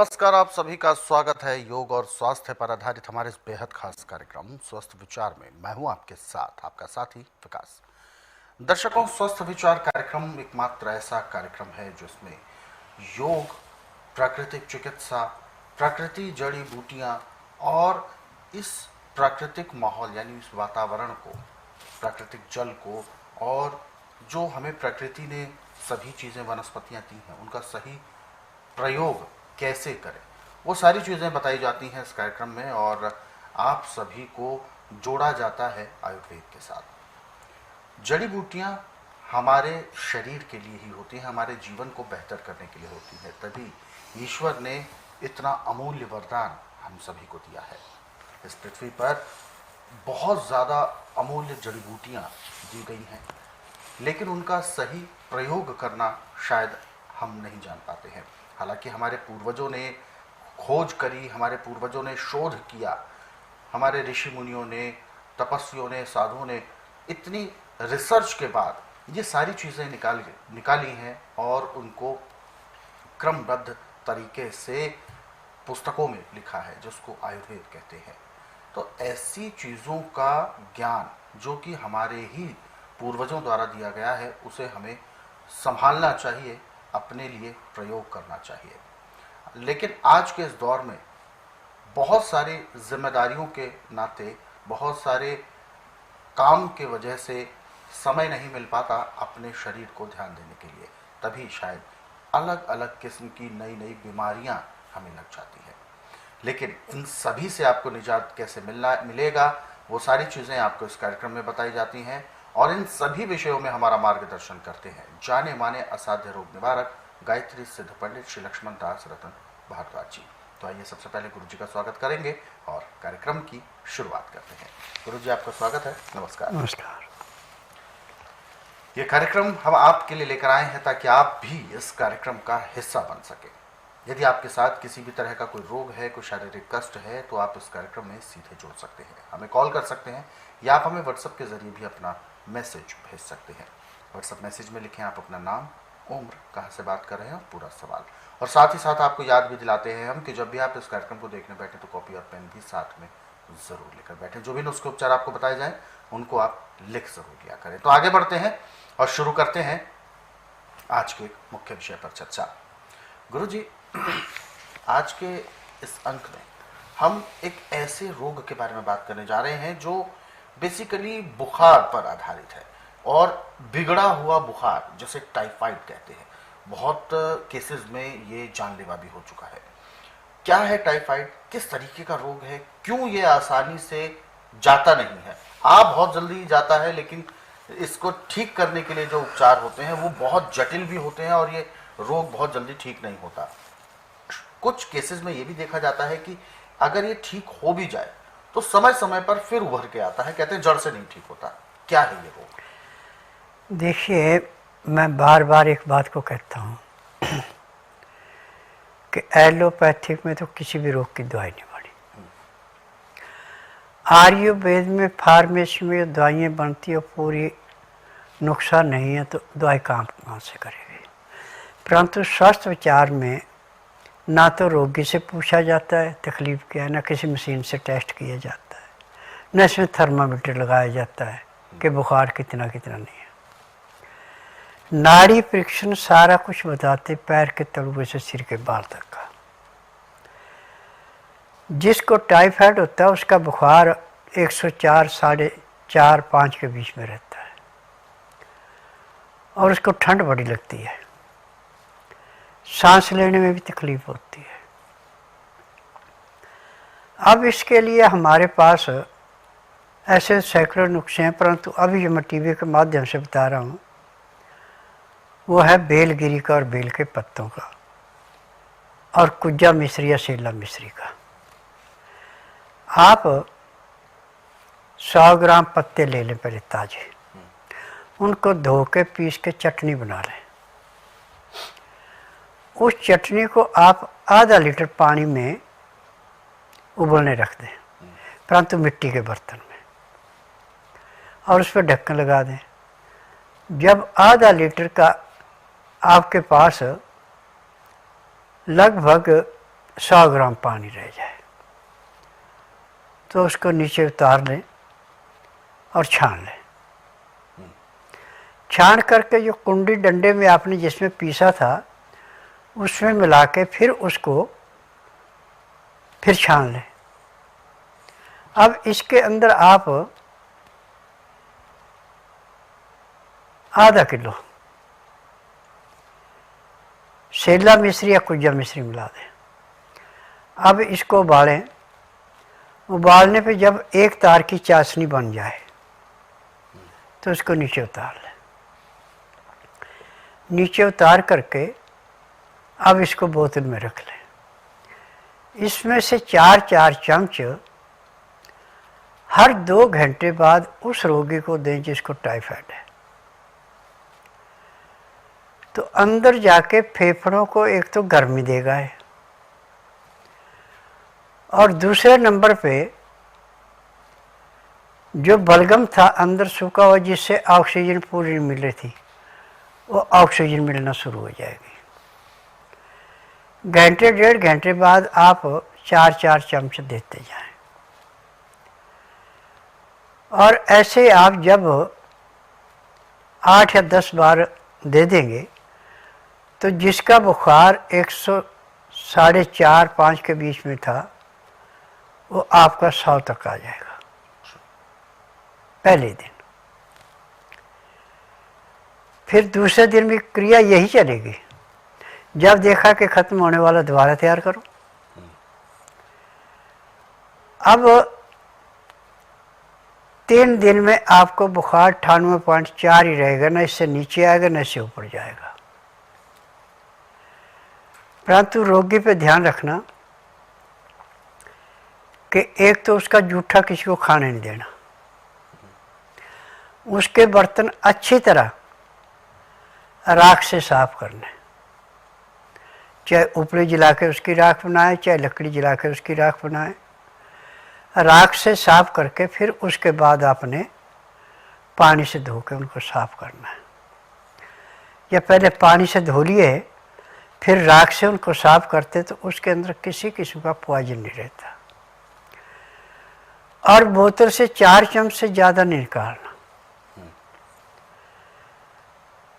नमस्कार, आप सभी का स्वागत है योग और स्वास्थ्य पर आधारित हमारे इस बेहद खास कार्यक्रम स्वस्थ विचार में। मैं हूं आपके साथ, आपका साथी विकास। दर्शकों, स्वस्थ विचार कार्यक्रम एकमात्र ऐसा कार्यक्रम है जिसमें योग, प्राकृतिक चिकित्सा, प्रकृति, जड़ी बूटियां और इस प्राकृतिक माहौल यानी इस वातावरण को, प्राकृतिक जल को और जो हमें प्रकृति ने सभी चीज़ें वनस्पतियां दी हैं उनका सही प्रयोग कैसे करें, वो सारी चीज़ें बताई जाती हैं इस कार्यक्रम में और आप सभी को जोड़ा जाता है आयुर्वेद के साथ। जड़ी बूटियाँ हमारे शरीर के लिए ही होती हैं, हमारे जीवन को बेहतर करने के लिए होती है, तभी ईश्वर ने इतना अमूल्य वरदान हम सभी को दिया है। इस पृथ्वी पर बहुत ज़्यादा अमूल्य जड़ी बूटियाँ दी गई हैं, लेकिन उनका सही प्रयोग करना शायद हम नहीं जान पाते हैं। हालांकि हमारे पूर्वजों ने खोज करी, हमारे पूर्वजों ने शोध किया, हमारे ऋषि मुनियों ने, तपस्वियों ने, साधुओं ने इतनी रिसर्च के बाद ये सारी चीज़ें निकाली हैं और उनको क्रमबद्ध तरीके से पुस्तकों में लिखा है जिसको आयुर्वेद कहते हैं। तो ऐसी चीज़ों का ज्ञान जो कि हमारे ही पूर्वजों द्वारा दिया गया है उसे हमें संभालना चाहिए, अपने लिए प्रयोग करना चाहिए। लेकिन आज के इस दौर में बहुत सारी जिम्मेदारियों के नाते, बहुत सारे काम के वजह से समय नहीं मिल पाता अपने शरीर को ध्यान देने के लिए, तभी शायद अलग अलग किस्म की नई नई बीमारियां हमें लग जाती है। लेकिन इन सभी से आपको निजात कैसे मिलेगा, वो सारी चीज़ें आपको इस कार्यक्रम में बताई जाती हैं और इन सभी विषयों में हमारा मार्गदर्शन करते हैं जाने माने असाध्य रोग निवारक गायत्री सिद्ध पंडित श्री लक्ष्मण दास रतन भारद्वाज जी। तो आइए सबसे पहले गुरु जी का स्वागत करेंगे और कार्यक्रम की शुरुआत करते हैं। गुरु जी, आपका स्वागत है। नमस्कार। नमस्कार। ये कार्यक्रम हम आपके लिए लेकर आए हैं ताकि आप भी इस कार्यक्रम का हिस्सा बन सके। यदि आपके साथ किसी भी तरह का कोई रोग है, कोई शारीरिक कष्ट है, तो आप इस कार्यक्रम में सीधे जुड़ सकते हैं, हमें कॉल कर सकते हैं या आप हमें व्हाट्सएप के जरिए भी अपना मैसेज भेज सकते हैं। व्हाट्सएप मैसेज में लिखें आप अपना नाम, उम्र, कहाँ से बात कर रहे हैं और पूरा सवाल। और साथ ही साथ आपको याद भी दिलाते हैं हम कि जब भी आप इस कार्यक्रम को देखने बैठे तो कॉपी और पेन भी साथ में ज़रूर लेकर बैठें। जो भी नुस्खे उपचार आपको बताए जाएँ उनको आप लिख ज़रूर लिया करें। तो आगे बढ़ते हैं और शुरू करते हैं आज के मुख्य विषय पर चर्चा। गुरु जी, आज के इस अंक में हम एक ऐसे रोग के बारे में बात करने जा रहे हैं जो बेसिकली बुखार पर आधारित है और बिगड़ा हुआ बुखार, जैसे टाइफाइड कहते हैं। बहुत केसेस में ये जानलेवा भी हो चुका है। क्या है टाइफाइड, किस तरीके का रोग है, क्यों ये आसानी से जाता नहीं है? बहुत जल्दी जाता है, लेकिन इसको ठीक करने के लिए जो उपचार होते हैं वो बहुत जटिल भी होते हैं और ये रोग बहुत जल्दी ठीक नहीं होता। कुछ केसेस में ये भी देखा जाता है कि अगर ये ठीक हो भी जाए तो समय समय पर फिर उभर के आता है, कहते हैं जड़ से नहीं ठीक होता। क्या है ये रोग? देखिए, मैं बार बार एक बात को कहता हूँ कि एलोपैथिक में तो किसी भी रोग की दवाई नहीं बनी। आयुर्वेद में, फार्मेसी में दवाइयाँ बनती है, पूरी नुकसान नहीं है तो दवाई काम कहाँ से करेगी। परंतु स्वास्थ्य विचार में ना तो रोगी से पूछा जाता है तकलीफ क्या है, ना किसी मशीन से टेस्ट किया जाता है, न इसमें थर्मामीटर लगाया जाता है कि बुखार कितना कितना नहीं है। नाड़ी परीक्षण सारा कुछ बताते, पैर के तलुए से सिर के बाल तक का। जिसको टाइफाइड होता है उसका बुखार 104, 4.5, 5 के बीच में रहता है और उसको ठंड बड़ी लगती है, सांस लेने में भी तकलीफ होती है। अब इसके लिए हमारे पास ऐसे सैकड़ों नुस्खे हैं, परंतु अभी जो मैं टीवी के माध्यम से बता रहा हूँ वो है बेलगिरी का और बेल के पत्तों का और कुज्जा मिश्री या सेला मिश्री का। आप 100 ग्राम पत्ते ले लें पहले ताजे, उनको धो के पीस के चटनी बना लें। उस चटनी को आप आधा लीटर पानी में उबलने रख दें, परंतु मिट्टी के बर्तन में, और उस पर ढक्कन लगा दें। जब आधा लीटर का आपके पास लगभग 100 ग्राम पानी रह जाए तो उसको नीचे उतार लें और छान लें। छान करके जो कुंडी डंडे में आपने जिसमें पीसा था उसमें मिला के फिर उसको फिर छान लें। अब इसके अंदर आप आधा किलो सेला मिश्री या कुज्जा मिश्री मिला दें। अब इसको उबालें। उबालने पे जब एक तार की चाशनी बन जाए तो उसको नीचे उतार लें। नीचे उतार करके अब इसको बोतल में रख लें। इसमें से 4-4 चम्मच हर 2 घंटे बाद उस रोगी को दें जिसको टाइफाइड है। तो अंदर जाके फेफड़ों को एक तो गर्मी देगा है और दूसरे नंबर पे जो बलगम था अंदर सूखा हुआ जिससे ऑक्सीजन पूरी मिल रही थी वो ऑक्सीजन मिलना शुरू हो जाएगी। घंटे 1.5 घंटे बाद आप 4-4 चम्मच देते जाएं और ऐसे आप जब 8 या 10 बार दे देंगे तो जिसका बुखार 104-5 के बीच में था वो आपका 100 तक आ जाएगा पहले दिन। फिर दूसरे दिन भी क्रिया यही चलेगी। जब देखा कि खत्म होने वाला दोबारा तैयार करो। अब 3 दिन में आपको बुखार 98.4 ही रहेगा, ना इससे नीचे आएगा ना इससे ऊपर जाएगा। परंतु रोगी पे ध्यान रखना कि एक तो उसका जूठा किसी को खाने नहीं देना, उसके बर्तन अच्छी तरह राख से साफ करने, चाहे ऊपरी जला के उसकी राख बनाए चाहे लकड़ी जला के उसकी राख बनाए। राख से साफ करके फिर उसके बाद आपने पानी से धो के उनको साफ करना है। या पहले पानी से धो लिए फिर राख से उनको साफ करते तो उसके अंदर किसी किस्म का पॉइजन नहीं रहता। और बोतल से 4 चम्मच से ज़्यादा नहीं निकालना।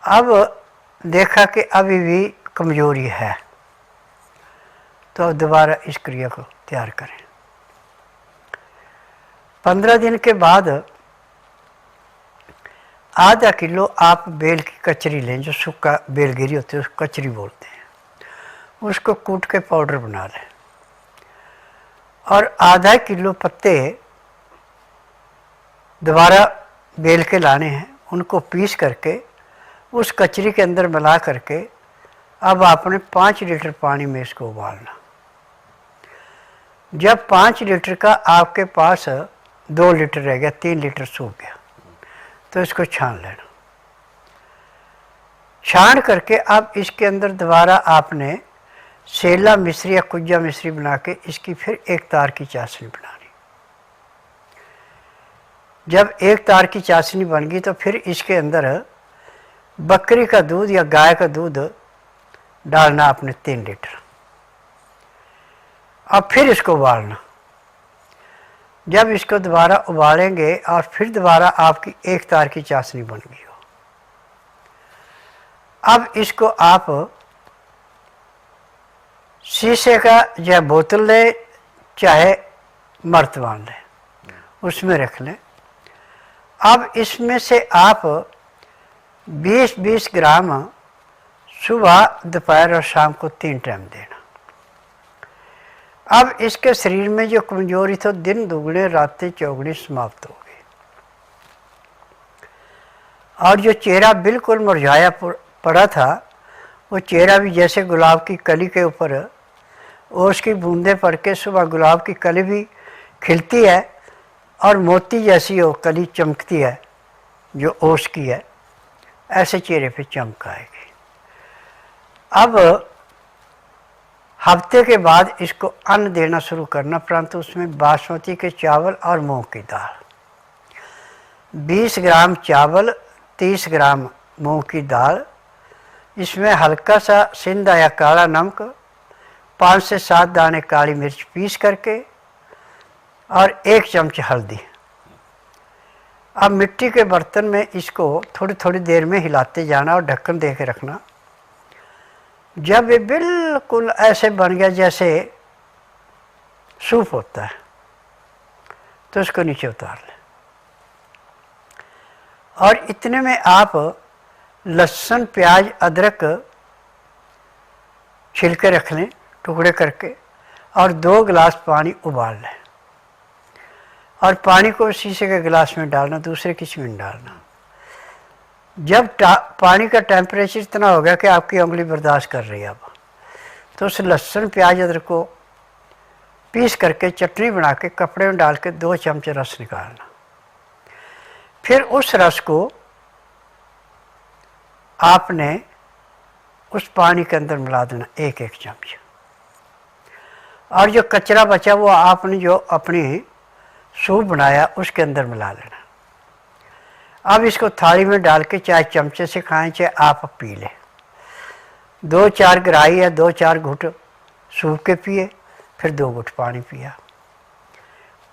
अब देखा कि अभी भी कमजोरी है तो अब दोबारा इस क्रिया को तैयार करें। 15 दिन के बाद आधा किलो आप बेल की कचरी लें, जो सूखा बेलगिरी होती है उसको कचरी बोलते हैं, उसको कूट के पाउडर बना लें। और आधा किलो पत्ते दोबारा बेल के लाने हैं, उनको पीस करके उस कचरी के अंदर मिला करके अब आपने 5 लीटर पानी में इसको उबालना। जब 5 लीटर का आपके पास 2 लीटर रह गया, 3 लीटर सूख गया, तो इसको छान लेना। छान करके अब इसके अंदर दोबारा आपने सेला मिश्री या कुज्जा मिश्री बना के इसकी फिर 1 तार की चाशनी बनानी। जब 1 तार की चाशनी बन गई तो फिर इसके अंदर बकरी का दूध या गाय का दूध डालना आपने 3 लीटर। अब फिर इसको उबालना। जब इसको दोबारा उबालेंगे और फिर दोबारा आपकी 1 तार की चाशनी बन गई हो, अब इसको आप शीशे का चाहे बोतल लें चाहे मर्तबान लें, उसमें रख लें। अब इसमें से आप 20-20 ग्राम सुबह दोपहर और शाम को 3 टाइम देना। अब इसके शरीर में जो कमजोरी थी दिन दुगने रातें चौगुनी समाप्त हो गई और जो चेहरा बिल्कुल मुरझाया पड़ा था वो चेहरा भी जैसे गुलाब की कली के ऊपर ओस की बूंदें पड़ के सुबह गुलाब की कली भी खिलती है और मोती जैसी वो कली चमकती है जो ओस की है, ऐसे चेहरे पे चमक आएगी। अब हफ्ते के बाद इसको अन्न देना शुरू करना, परंतु उसमें बासमती के चावल और मूंग की दाल, 20 ग्राम चावल 30 ग्राम मूंग की दाल, इसमें हल्का सा सिंधा या काला नमक, 5 से 7 दाने काली मिर्च पीस करके और 1 चम्मच हल्दी। अब मिट्टी के बर्तन में इसको थोड़ी थोड़ी देर में हिलाते जाना और ढक्कन दे के रखना। जब ये बिल्कुल ऐसे बन गया जैसे सूप होता है तो इसको नीचे उतार लें। और इतने में आप लहसुन प्याज अदरक छिलके रख लें टुकड़े करके और 2 गिलास पानी उबाल लें। और पानी को शीशे के गिलास में डालना, दूसरे किसी में डालना। जब पानी का टेम्परेचर इतना हो गया कि आपकी उंगली बर्दाश्त कर रही है अब, तो उस लहसुन प्याज अदरक को पीस करके चटनी बना के कपड़े में डाल के 2 चम्मच रस निकालना। फिर उस रस को आपने उस पानी के अंदर मिला देना 1-1 चम्मच। और जो कचरा बचा वो आपने जो अपनी सूप बनाया उसके अंदर मिला लेना। अब इसको थाली में डाल के चाहे चमचे से खाएं चाहे आप पी लें। 2-4 गिराई या 2-4 घुट सूप के पिए, फिर 2 घुट पानी पिया।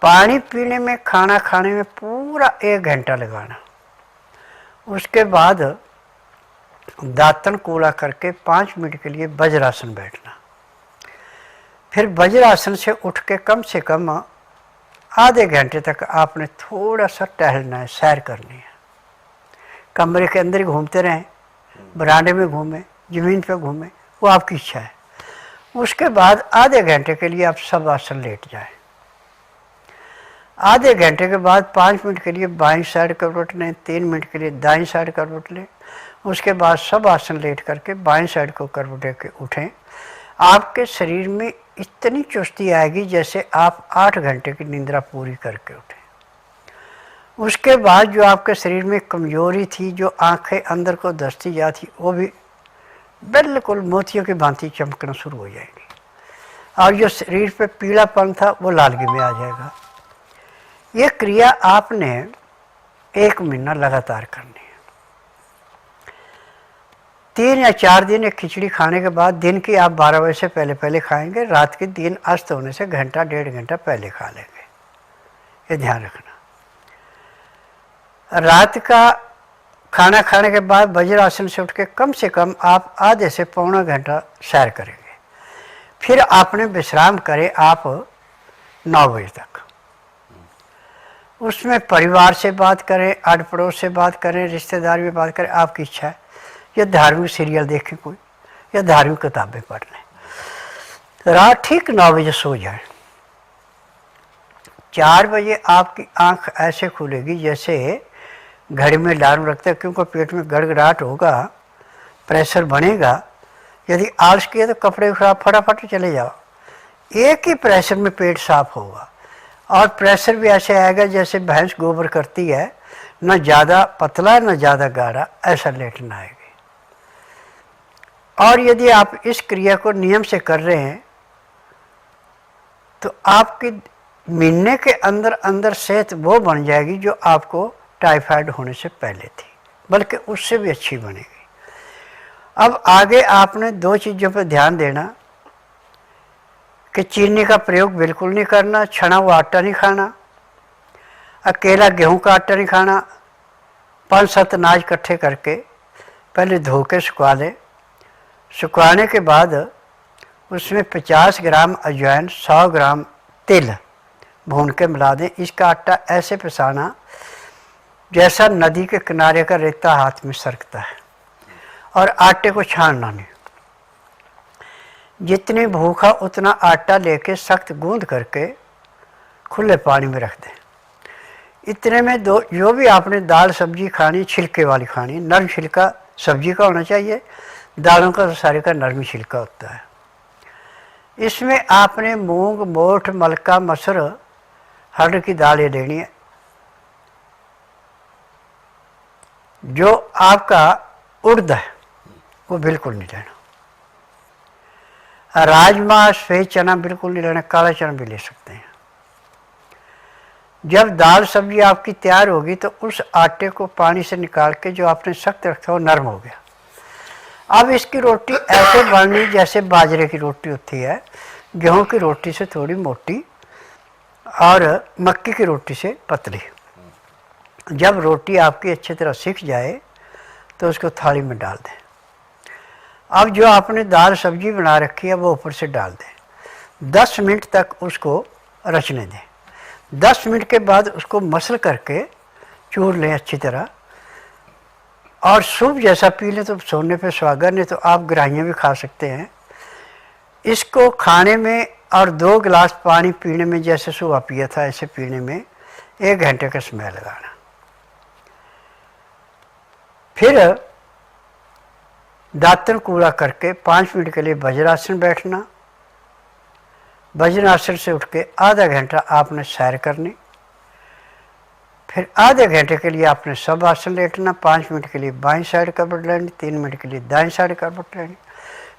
पानी पीने में, खाना खाने में पूरा 1 घंटा लगाना। उसके बाद दातन कूला करके 5 मिनट के लिए वज्रासन बैठना। फिर वज्रासन से उठ के कम से कम आधे घंटे तक आपने थोड़ा सा टहलना है, सैर करनी है। कमरे के अंदर ही घूमते रहें, बरामदे में घूमें, ज़मीन पे घूमें, वो आपकी इच्छा है। उसके बाद आधे घंटे के लिए आप सब आसन लेट जाएं। आधे घंटे के बाद 5 मिनट के लिए बाईं साइड करवट लें, 3 मिनट के लिए दाईं साइड करवट लें। उसके बाद सब आसन लेट करके बाईं साइड को करवट के उठें। आपके शरीर में इतनी चुस्ती आएगी जैसे आप 8 घंटे की निंद्रा पूरी करके उठें। उसके बाद जो आपके शरीर में कमजोरी थी, जो आंखें अंदर को धंसती जाती, वो भी बिल्कुल मोतियों की भांति चमकना शुरू हो जाएगी। और जो शरीर पे पीलापन था वो लालगी में आ जाएगा। ये क्रिया आपने 1 महीना लगातार करनी है। 3 या 4 दिन एक खिचड़ी खाने के बाद दिन की आप 12 बजे से पहले पहले खाएंगे, रात के दिन अस्त होने से घंटा 1.5 घंटा पहले खा लेंगे। ये ध्यान रखना। रात का खाना खाने के बाद वज्रासन से उठ के कम से कम आप आधे से पौना घंटा सैर करेंगे। फिर आपने विश्राम करे आप 9 बजे तक। उसमें परिवार से बात करें, आड़ पड़ोस से बात करें, रिश्तेदार में बात करें, आपकी इच्छा है। या धार्मिक सीरियल देखें कोई, या धार्मिक किताबें पढ़ लें। रात ठीक 9 बजे सो जाए। 4 बजे आपकी आंख ऐसे खुलेगी जैसे घड़ी में अलार्म रखते हैं, क्योंकि पेट में गड़गड़ाहट होगा, प्रेशर बनेगा। यदि आलस किया तो कपड़े खराब, फटाफट चले जाओ। एक ही प्रेशर में पेट साफ होगा। और प्रेशर भी ऐसे आएगा जैसे भैंस गोबर करती है, न ज़्यादा पतला न ज़्यादा गाढ़ा, ऐसा लेटना आएगी। और यदि आप इस क्रिया को नियम से कर रहे हैं तो आपकी महीने के अंदर अंदर सेहत वो बन जाएगी जो आपको टाइफाइड होने से पहले थी, बल्कि उससे भी अच्छी बनेगी। अब आगे आपने 2 चीज़ों पर ध्यान देना कि चीनी का प्रयोग बिल्कुल नहीं करना, छना हुआ आटा नहीं खाना, अकेला गेहूं का आटा नहीं खाना। 5-7 अनाज इकट्ठे करके पहले धो के सुखा लें। सुखाने के बाद उसमें 50 ग्राम अजवाइन, 100 ग्राम तिल भून के मिला दें। इसका आटा ऐसे पिसाना जैसा नदी के किनारे का रेता हाथ में सरकता है। और आटे को छानना नहीं। जितनी भूखा उतना आटा लेके सख्त गूंद करके खुले पानी में रख दें। इतने में जो भी आपने दाल सब्जी खानी, छिलके वाली खानी, नरम छिलका सब्जी का होना चाहिए, दालों का तो सारे का नरम छिलका होता है। इसमें आपने मूंग, मोठ, मलका, मसूर, हरड़ की दालें लेनी है। जो आपका उड़द है वो बिल्कुल नहीं लेना। राजमा, सफेद चना बिल्कुल नहीं लेना, काला चना भी ले सकते हैं। जब दाल सब्जी आपकी तैयार होगी तो उस आटे को पानी से निकाल के जो आपने सख्त रखा वो नरम हो गया। अब इसकी रोटी ऐसे बननी जैसे बाजरे की रोटी होती है, गेहूं की रोटी से थोड़ी मोटी और मक्की की रोटी से पतली। जब रोटी आपकी अच्छी तरह सिक जाए तो उसको थाली में डाल दें। अब जो आपने दाल सब्जी बना रखी है वो ऊपर से डाल दें। 10 मिनट तक उसको रचने दें। 10 मिनट के बाद उसको मसल करके चूर लें अच्छी तरह, और सूप जैसा पी लें तो सोने पे सुहागा, नहीं तो आप ग्राहियाँ भी खा सकते हैं। इसको खाने में और 2 गिलास पानी पीने में, जैसे सुबह पिया था ऐसे पीने में 1 घंटे का समय लगाना। फिर दातन कूड़ा करके 5 मिनट के लिए वज्रासन बैठना। वज्रासन से उठ के आधा घंटा आपने सैर करनी। फिर आधे घंटे के लिए आपने सब आसन लेटना। 5 मिनट के लिए बाईं साइड करवट लेनी, 3 मिनट के लिए दाईं साइड करवट लेनी।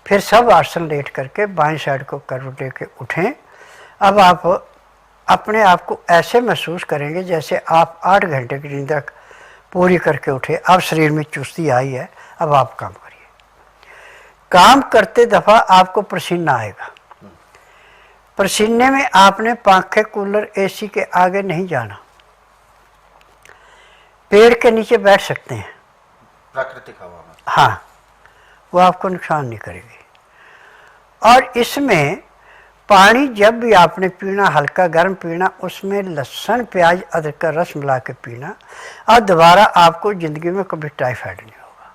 फिर सब आसन लेट करके बाईं साइड को करवट लेके उठें। अब आप अपने आप को ऐसे महसूस करेंगे जैसे आप 8 घंटे की नींद पूरी करके उठे। अब शरीर में चुस्ती आई है, अब आप काम करिए। काम करते दफ़ा आपको पसीना आएगा। पसीने में आपने पंखे, कूलर, एसी के आगे नहीं जाना। पेड़ के नीचे बैठ सकते हैं, प्राकृतिक हवा में। हाँ, वो आपको नुकसान नहीं करेगी। और इसमें पानी जब भी आपने पीना, हल्का गर्म पीना, उसमें लहसुन, प्याज, अदरक का रस मिला के पीना, और दोबारा आपको ज़िंदगी में कभी टाइफाइड नहीं होगा।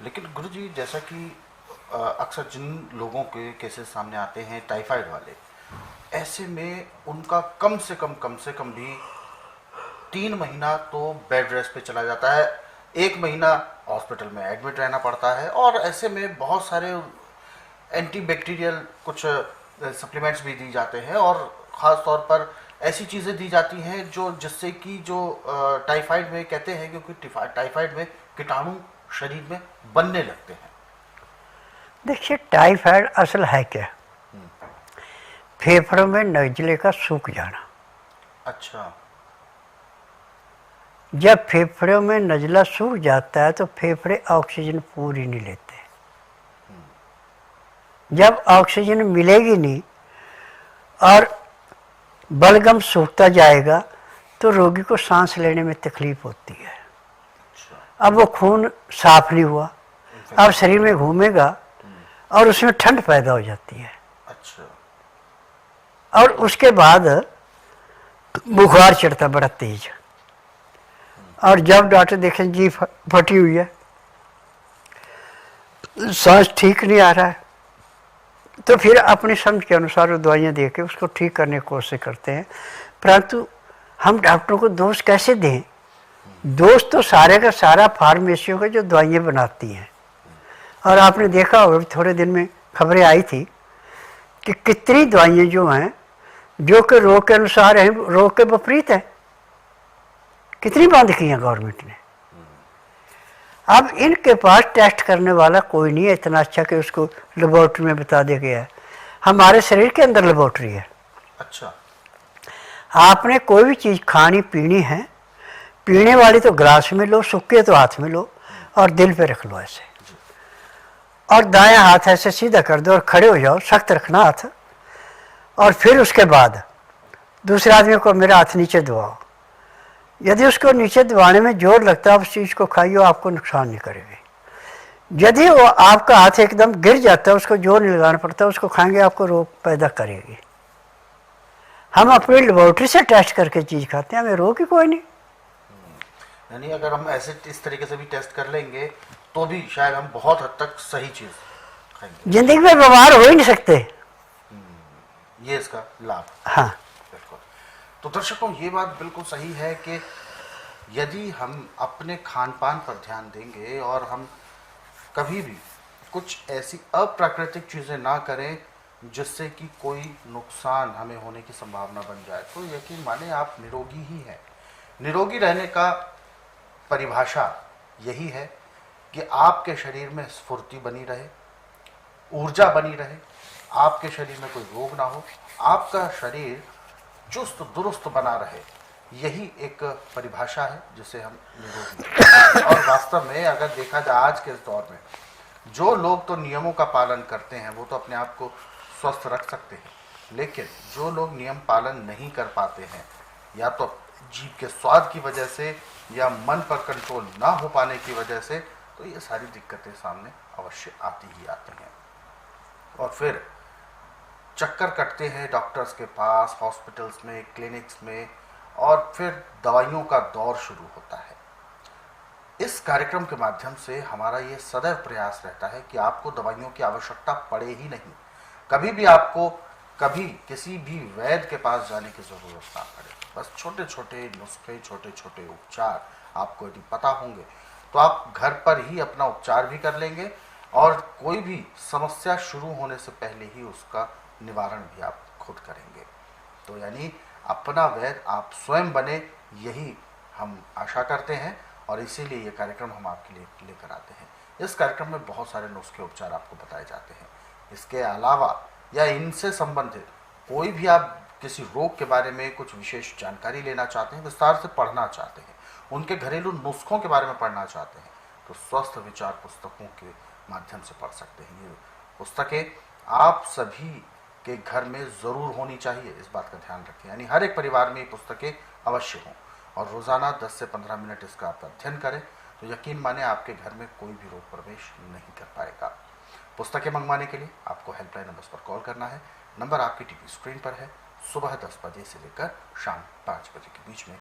लेकिन गुरुजी, जैसा कि अक्सर जिन लोगों के केसेस सामने आते हैं टाइफाइड वाले, ऐसे में उनका कम से कम भी 3 महीना तो बेड रेस्ट पे चला जाता है, 1 महीना हॉस्पिटल में एडमिट रहना पड़ता है, और ऐसे में बहुत सारे एंटीबैक्टीरियल कुछ सप्लीमेंट्स भी दी जाते हैं, और ख़ास तौर पर ऐसी चीज़ें दी जाती हैं जो जिससे कि जो टाइफाइड में कहते हैं, क्योंकि टाइफाइड में कीटाणु शरीर में बनने लगते हैं। देखिए, टाइफाइड असल है क्या? फेफड़ों में नज़ले का सूख जाना। अच्छा। जब फेफड़ों में नज़ला सूख जाता है तो फेफड़े ऑक्सीजन पूरी नहीं लेते। जब ऑक्सीजन मिलेगी नहीं और बलगम सूखता जाएगा तो रोगी को सांस लेने में तकलीफ होती है। अब वो खून साफ नहीं हुआ, अब शरीर में घूमेगा और उसमें ठंड पैदा हो जाती है। अच्छा। और उसके बाद बुखार चढ़ता बड़ा तेज, और जब डॉक्टर देखें जी फटी हुई है, सांस ठीक नहीं आ रहा है, तो फिर अपनी समझ के अनुसार वो दवाइयाँ दे के उसको ठीक करने की कोशिश करते हैं। परंतु हम डॉक्टरों को दोष कैसे दें? दोष तो सारे का सारा फार्मेसियों का जो दवाइयाँ बनाती हैं। और आपने देखा होगा थोड़े दिन में खबरें आई थी कि कितनी दवाइयाँ जो हैं जो कि रोग के अनुसार हैं, रोग के विपरीत है, कितनी बंद की हैं गवर्नमेंट ने। अब इनके पास टेस्ट करने वाला कोई नहीं है इतना अच्छा कि उसको लेबोरेटरी में बता दे गया है। हमारे शरीर के अंदर लेबोरेटरी है। अच्छा। आपने कोई भी चीज़ खानी पीनी है, पीने वाली तो गिलास में लो, सूखे तो हाथ में लो और दिल पे रख लो ऐसे, और दायां हाथ ऐसे सीधा कर दो और खड़े हो जाओ, सख्त रखना हाथ, और फिर उसके बाद दूसरे आदमी को मेरा हाथ नीचे दबाओ। यदि उसको नीचे दबाने में जोर लगता है, उस चीज़ को खाइए, आपको नुकसान नहीं करेगी। यदि वो आपका हाथ एकदम गिर जाता है, उसको जोर नहीं लगाना पड़ता, उसको खाएंगे आपको रोग पैदा करेगी। हम अपनी लेबोरेटरी से टेस्ट करके चीज़ खाते हैं, हमें रोग ही कोई नहीं। यानी अगर हम ऐसे इस तरीके से भी टेस्ट कर लेंगे तो भी शायद हम बहुत हद तक सही चीज़ खाएंगे। जिंदगी में बीमार हो ही नहीं सकते। ये इसका लाभ। हाँ, बिल्कुल। तो दर्शकों, ये बात बिल्कुल सही है कि यदि हम अपने खान पान पर ध्यान देंगे और हम कभी भी कुछ ऐसी अप्राकृतिक चीज़ें ना करें जिससे कि कोई नुकसान हमें होने की संभावना बन जाए, तो यकीन माने आप निरोगी ही हैं। निरोगी रहने का परिभाषा यही है कि आपके शरीर में स्फूर्ति बनी रहे, ऊर्जा बनी रहे, आपके शरीर में कोई रोग ना हो, आपका शरीर चुस्त दुरुस्त बना रहे, यही एक परिभाषा है जिसे हम निरोग कहते हैं। और वास्तव में अगर देखा जाए आज के इस दौर में जो लोग तो नियमों का पालन करते हैं वो तो अपने आप को स्वस्थ रख सकते हैं, लेकिन जो लोग नियम पालन नहीं कर पाते हैं या तो जीभ के स्वाद की वजह से या मन पर कंट्रोल ना हो पाने की वजह से, तो ये सारी दिक्कतें सामने अवश्य आती ही आती हैं। और फिर चक्कर कटते हैं डॉक्टर्स के पास, हॉस्पिटल्स में, क्लिनिक्स में, और फिर दवाइयों का दौर शुरू होता है। इस कार्यक्रम के माध्यम से हमारा ये सदैव प्रयास रहता है कि आपको दवाइयों की आवश्यकता पड़े ही नहीं, कभी भी आपको कभी किसी भी वैद्य के पास जाने की ज़रूरत ना पड़े। बस छोटे छोटे नुस्खे, छोटे छोटे उपचार आपको यदि पता होंगे तो आप घर पर ही अपना उपचार भी कर लेंगे और कोई भी समस्या शुरू होने से पहले ही उसका निवारण भी आप खुद करेंगे। तो यानी अपना वैद्य आप स्वयं बने, यही हम आशा करते हैं और इसीलिए ये कार्यक्रम हम आपके लिए लेकर आते हैं। इस कार्यक्रम में बहुत सारे नुस्खे उपचार आपको बताए जाते हैं। इसके अलावा या इनसे संबंधित कोई भी आप किसी रोग के बारे में कुछ विशेष जानकारी लेना चाहते हैं, विस्तार से पढ़ना चाहते हैं, उनके घरेलू नुस्खों के बारे में पढ़ना चाहते हैं, तो स्वस्थ विचार पुस्तकों के माध्यम से पढ़ सकते हैं। ये पुस्तकें आप सभी के घर में ज़रूर होनी चाहिए, इस बात का ध्यान रखें। यानी हर एक परिवार में ये पुस्तकें अवश्य हों और रोज़ाना 10 से 15 मिनट इसका आप अध्ययन करें तो यकीन माने आपके घर में कोई भी रोग प्रवेश नहीं कर पाएगा। पुस्तकें मंगवाने के लिए आपको हेल्पलाइन नंबर्स पर कॉल करना है। नंबर आपकी टीवी स्क्रीन पर है। सुबह 10 बजे से लेकर शाम 5 बजे के बीच में